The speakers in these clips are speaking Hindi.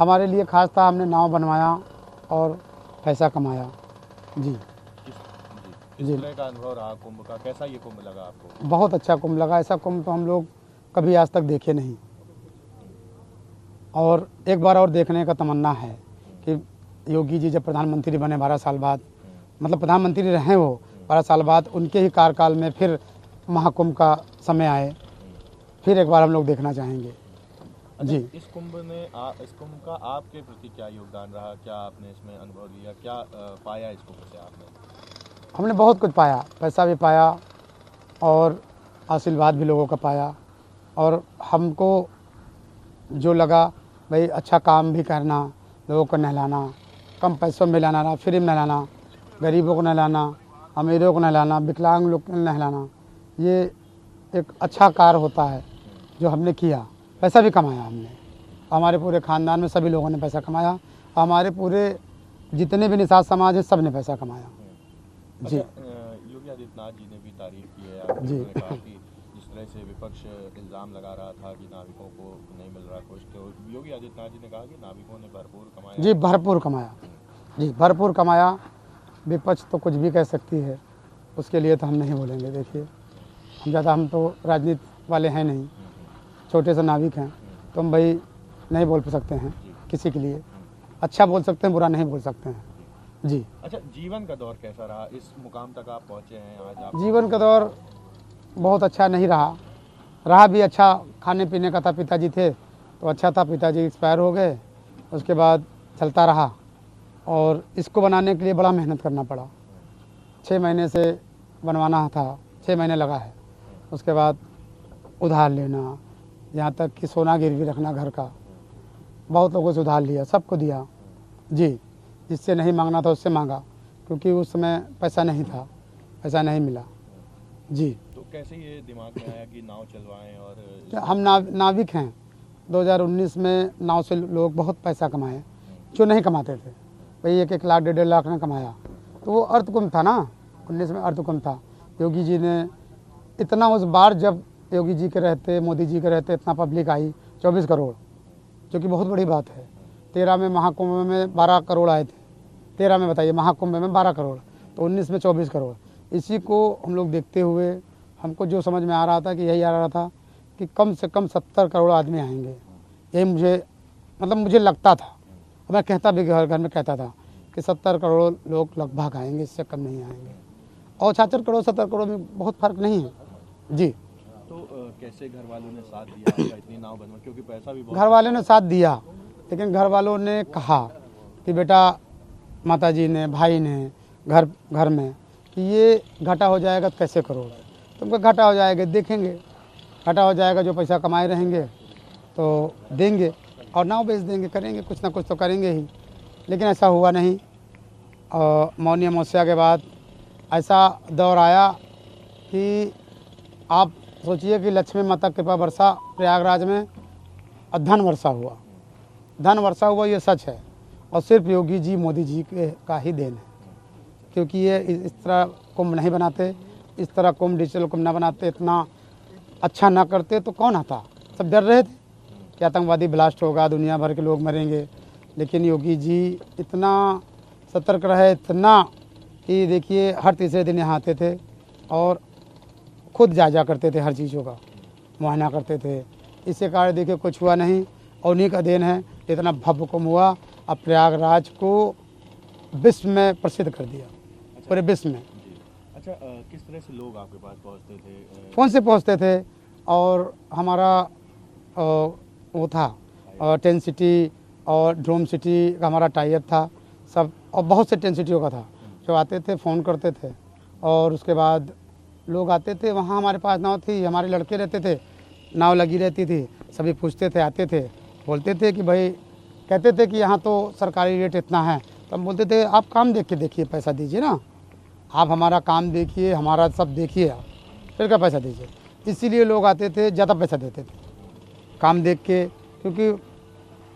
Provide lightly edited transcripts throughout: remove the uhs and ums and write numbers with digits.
हमारे लिए खास था, हमने नाव बनवाया और पैसा कमाया। जी किस तरह का अनुभव रहा कुंभ का? कैसा ये कुंभ लगा आपको? बहुत अच्छा कुंभ लगा। ऐसा कुंभ तो हम लोग कभी आज तक देखे नहीं, और एक बार और देखने का तमन्ना है कि योगी जी जब प्रधानमंत्री बने 12 साल बाद, मतलब प्रधानमंत्री रहे वो 12 साल बाद, उनके ही कार्यकाल में फिर महाकुंभ का समय आए, फिर एक बार हम लोग देखना चाहेंगे। जी, इस कुंभ का आपके प्रति क्या योगदान रहा? क्या आपने इसमें अनुभव लिया? क्या पाया इस कुंभ से आपने? हमने बहुत कुछ पाया, पैसा भी पाया और आशीर्वाद भी लोगों का पाया। और हमको जो लगा भाई अच्छा काम भी करना, लोगों को नहलाना, कम पैसों में नहलाना, फ्री में नहलाना, गरीबों को नहलाना, अमीरों को नहलाना, विकलांग लोग को नहलाना, ये एक अच्छा कार्य होता है जो हमने किया। पैसा भी कमाया हमने, हमारे पूरे ख़ानदान में सभी लोगों ने पैसा कमाया, हमारे पूरे जितने भी निषाद समाज है सब ने पैसा कमाया। जी, योगी आदित्यनाथ जी ने भी तारीफ की है आपकी। जी। उन्होंने कहा कि जिस तरह से विपक्ष इल्ज़ाम लगा रहा था कि नाविकों को नहीं मिल रहा कुछ, तो योगी आदित्यनाथ जी ने कहा कि नाविकों ने भरपूर कमाया। जी, भरपूर कमाया। जी, भरपूर कमाया। विपक्ष तो कुछ भी कह सकती है, उसके लिए तो हम नहीं बोलेंगे। देखिए, हम तो राजनीति वाले हैं नहीं, छोटे से नाविक हैं, तो हम भाई नहीं बोल सकते हैं किसी के लिए। अच्छा बोल सकते हैं, बुरा नहीं बोल सकते हैं। जी। अच्छा, जीवन का दौर कैसा रहा? इस मुकाम तक आप पहुँचे हैं आज आप? जीवन का दौर बहुत अच्छा नहीं रहा भी अच्छा। खाने पीने का था, पिताजी थे तो अच्छा था, पिताजी एक्सपायर हो गए, उसके बाद चलता रहा। और इसको बनाने के लिए बड़ा मेहनत करना पड़ा, 6 महीने से बनवाना था, 6 महीने लगा है। उसके बाद उधार लेना, यहाँ तक कि सोना गिरवी रखना घर का, बहुत लोगों से उधार लिया, सबको दिया। जी, जिससे नहीं मांगना था उससे मांगा, क्योंकि उस समय पैसा नहीं था, पैसा नहीं मिला। जी, तो कैसे ये दिमाग में आया कि नाव चलवाएं? और हम नाविक हैं। 2019 में नाव से लोग बहुत पैसा कमाए जो नहीं कमाते थे। भाई 1-1 लाख 1.5 लाख ने कमाया, तो वो अर्धकुंभ था ना, 19 में अर्धकुंभ था। योगी जी ने इतना, उस बार जब योगी जी के रहते, मोदी जी के रहते, इतना पब्लिक आई 24 करोड़, जो कि बहुत बड़ी बात है। 13 में महाकुंभ में 12 करोड़ आए थे, 13 में बताइए, महाकुंभ में 12 करोड़, तो 19 में 24 करोड़। इसी को हम लोग देखते हुए हमको जो समझ में आ रहा था कि यही आ रहा था कि कम से कम 70 करोड़ आदमी आएंगे। यही मुझे लगता था, मैं कहता भी घर में कहता था कि 70 करोड़ लोग लगभग आएंगे, इससे कम नहीं आएंगे। और 66 करोड़ 70 करोड़ में बहुत फ़र्क नहीं है। जी, तो कैसे घर वालों ने साथ दिया आपका इतनी नाव बनवा? क्योंकि पैसा भी बहुत। घर वालों ने साथ दिया, लेकिन घर वालों ने कहा कि बेटा, माताजी ने, भाई ने, घर में कि ये घाटा हो जाएगा तो कैसे करोगे? तुमको घाटा हो जाएगा, देखेंगे, घाटा हो जाएगा, जो पैसा कमाए रहेंगे तो देंगे और नाव बेच देंगे, करेंगे कुछ ना कुछ तो करेंगे ही। लेकिन ऐसा हुआ नहीं। और मौनी अमावस्या के बाद ऐसा दौर आया कि आप सोचिए कि लक्ष्मी माता कृपा वर्षा प्रयागराज में, और धन वर्षा हुआ, ये सच है। और सिर्फ योगी जी, मोदी जी का ही देन है, क्योंकि ये इस तरह कुंभ नहीं बनाते, इस तरह कुंभ डिजिटल कुंभ ना बनाते, इतना अच्छा ना करते तो कौन आता? सब डर रहे थे कि आतंकवादी ब्लास्ट होगा, दुनिया भर के लोग मरेंगे। लेकिन योगी जी इतना सतर्क रहे, इतना कि देखिए हर तीसरे दिन यहाँ आते थे और खुद जायजा करते थे, हर चीज़ों का मुआयना करते थे। इसके कारण देखिए कुछ हुआ नहीं, और उन्हीं का देन है इतना भव्य कुंभ हुआ। अब प्रयागराज को विश्व में प्रसिद्ध कर दिया, पूरे विश्व में। अच्छा, किस तरह से लोग आपके पास पहुंचते थे? फ़ोन से पहुंचते थे, और हमारा वो था टेंट सिटी और ड्रोम सिटी का हमारा टाई-अप था सब, और बहुत से टेंट सिटियों का था जो आते थे, फ़ोन करते थे। और उसके बाद लोग आते थे, वहाँ हमारे पास नाव थी, हमारे लड़के रहते थे, नाव लगी रहती थी, सभी पूछते थे, आते थे, बोलते थे कि भाई, कहते थे कि यहाँ तो सरकारी रेट इतना है, तो हम बोलते थे आप काम देख के देखिए, पैसा दीजिए ना, आप हमारा काम देखिए, हमारा सब देखिए, आप फिर क्या पैसा दीजिए। इसीलिए लोग आते थे, ज़्यादा पैसा देते थे काम देख के, क्योंकि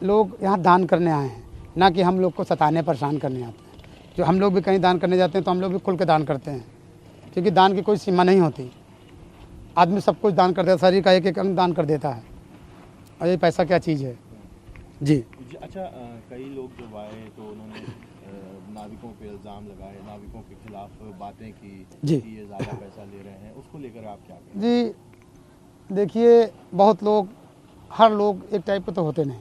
लोग यहाँ दान करने आए हैं, ना कि हम लोग को सताने परेशान करने आते हैं। जो हम लोग भी कहीं दान करने जाते हैं तो हम लोग भी खुल के दान करते हैं, क्योंकि दान की कोई सीमा नहीं होती। आदमी सब कुछ दान कर देता, शरीर का एक एक अंग दान कर देता है, और ये पैसा क्या चीज़ है। जी। अच्छा, कई लोग जब आए तो उन्होंने नाविकों पे इल्ज़ाम लगाए, नाविकों के खिलाफ बातें की जी। कि ये ज़्यादा पैसा ले रहे हैं, उसको लेकर आप क्या कहें? जी देखिए, बहुत लोग, हर लोग एक टाइप के तो होते नहीं।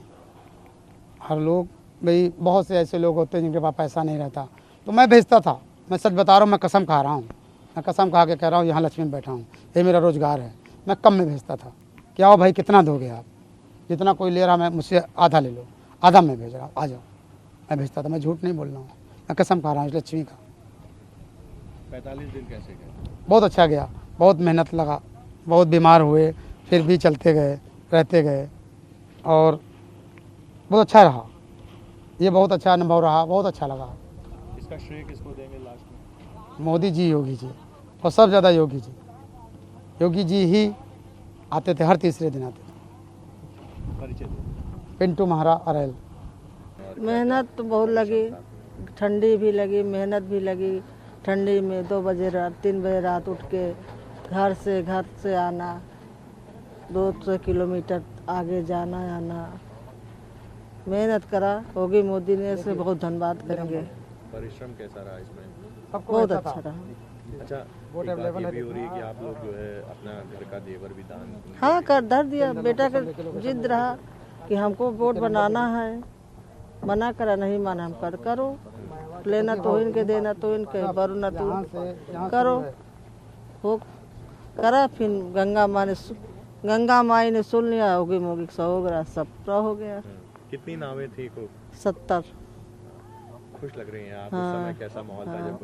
हर लोग भाई, बहुत से ऐसे लोग होते हैं जिनके पास पैसा नहीं रहता। तो मैं भेजता था, मैं सच बता रहा हूँ, मैं कसम खा रहा हूँ, मैं कसम खा के कह रहा हूँ, यहाँ लक्ष्मी में बैठा हूँ, ये मेरा रोज़गार है। मैं कम में भेजता था कि आओ भाई, कितना दोगे आप, जितना कोई ले रहा, मैं मुझसे आधा ले लो, आधा मैं भेज रहा, आ जाओ। मैं भेजता था, मैं झूठ नहीं बोल रहा हूँ, मैं कसम खा रहा हूँ इस लक्ष्मी का। 45 दिन कैसे गए? बहुत अच्छा गया, बहुत मेहनत लगा, बहुत बीमार हुए, फिर भी चलते गए, रहते गए, और बहुत अच्छा रहा। ये बहुत अच्छा अनुभव रहा, बहुत अच्छा लगा। इसका श्रेय किसको देंगे लास्ट में? मोदी जी, योगी जी, और सब ज़्यादा योगी जी। योगी जी ही आते थे, हर तीसरे दिन आते थे। परिचय दो। पिंटू महारा अरेल। मेहनत तो बहुत लगी, ठंडी भी लगी, मेहनत भी लगी। ठंडी में 2 बजे रात, 3 बजे रात उठ के घर से आना, 200 किलोमीटर आगे जाना आना, मेहनत करा। होगी मोदी ने, से बहुत धन्यवाद करेंगे। परिश्रम कैसा रहा इसमें? बहुत अच्छा रहा। अच्छा, एक बात ये भी हो रही है कि आप लोग जो है अपना घर का जेवर भी दान। हाँ, कर धर दिया। बेटा का जिद रहा कि हमको वोट बनाना है, मना करा, नहीं माना, हम कर करो, लेना तो इनके, देना तो इनके, बरू ना तो करो। हो करा। फिर गंगा माई ने सुन लिया, होगी मोगी सो हो गया, सब पूरा हो गया। कितनी नावें थी को? 70। खुश लग रही हैं आप? हाँ, उस समय कैसा माहौल था जब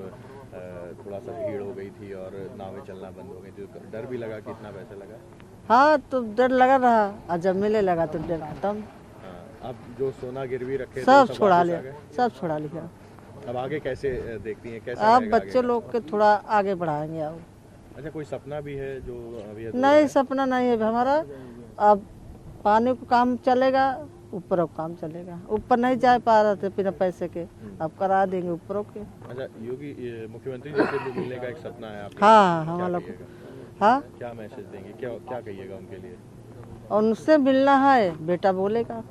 थोड़ा सा भीड़ हो गई थी और नावें चलना बंद हो गई थी? डर भी लगा, कितना पैसा लगा? हाँ, तो डर लगा रहा, और जब मिले लगा तो डर खत्म। अब जो सोना गिरवी रखे थे, सब छुड़ा वापस लिया, आ गए? सब छुड़ा लिया। अब आगे कैसे देखती हैं, कैसे अब रहेगा बच्चे आगे? लोग के थोड़ा आगे बढ़ाएंगे। अब अच्छा, कोई सपना भी है जो अभी नहीं, सपना नहीं है हमारा। अब पानी को काम चलेगा, ऊपर काम चलेगा। ऊपर नहीं जा पा रहे थे बिना पैसे के, अब करा देंगे ऊपरों के। अच्छा, योगी मुख्यमंत्री जी से भी मिलने का एक सपना है आपका? हाँ, क्या हमारा कहिएगा? हाँ, क्या मैसेज देंगे, क्या क्या कहिएगा उनके लिए? और उनसे मिलना है, बेटा बोलेगा।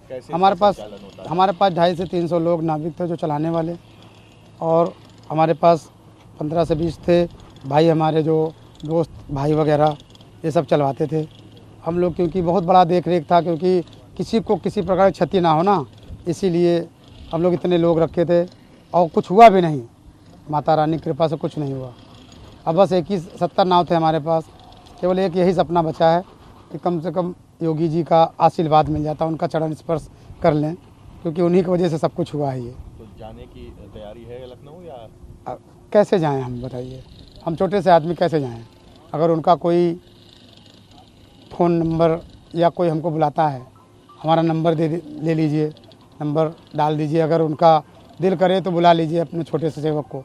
कैसे हमारे इसका पास संचालन होता है? 250 से 300 लोग नाविक थे जो चलाने वाले, और हमारे पास 15 से 20 थे भाई, हमारे जो दोस्त भाई वगैरह, ये सब चलवाते थे हम लोग। क्योंकि बहुत बड़ा देख रेख था, क्योंकि किसी को किसी प्रकार की क्षति ना हो ना, इसीलिए हम लोग इतने लोग रखे थे, और कुछ हुआ भी नहीं। माता रानी की कृपा से कुछ नहीं हुआ। अब बस 70 नाव थे हमारे पास, केवल एक यही सपना बचा है कि कम से कम योगी जी का आशीर्वाद मिल जाता, उनका चरण स्पर्श कर लें, क्योंकि उन्हीं की वजह से सब कुछ हुआ है। ये तो जाने की तैयारी है लखनऊ, या अब कैसे जाएं हम, बताइए, हम छोटे से आदमी कैसे जाएं? अगर उनका कोई फ़ोन नंबर या कोई हमको बुलाता है, हमारा नंबर ले लीजिए, नंबर डाल दीजिए, अगर उनका दिल करे तो बुला लीजिए अपने छोटे से सेवक को।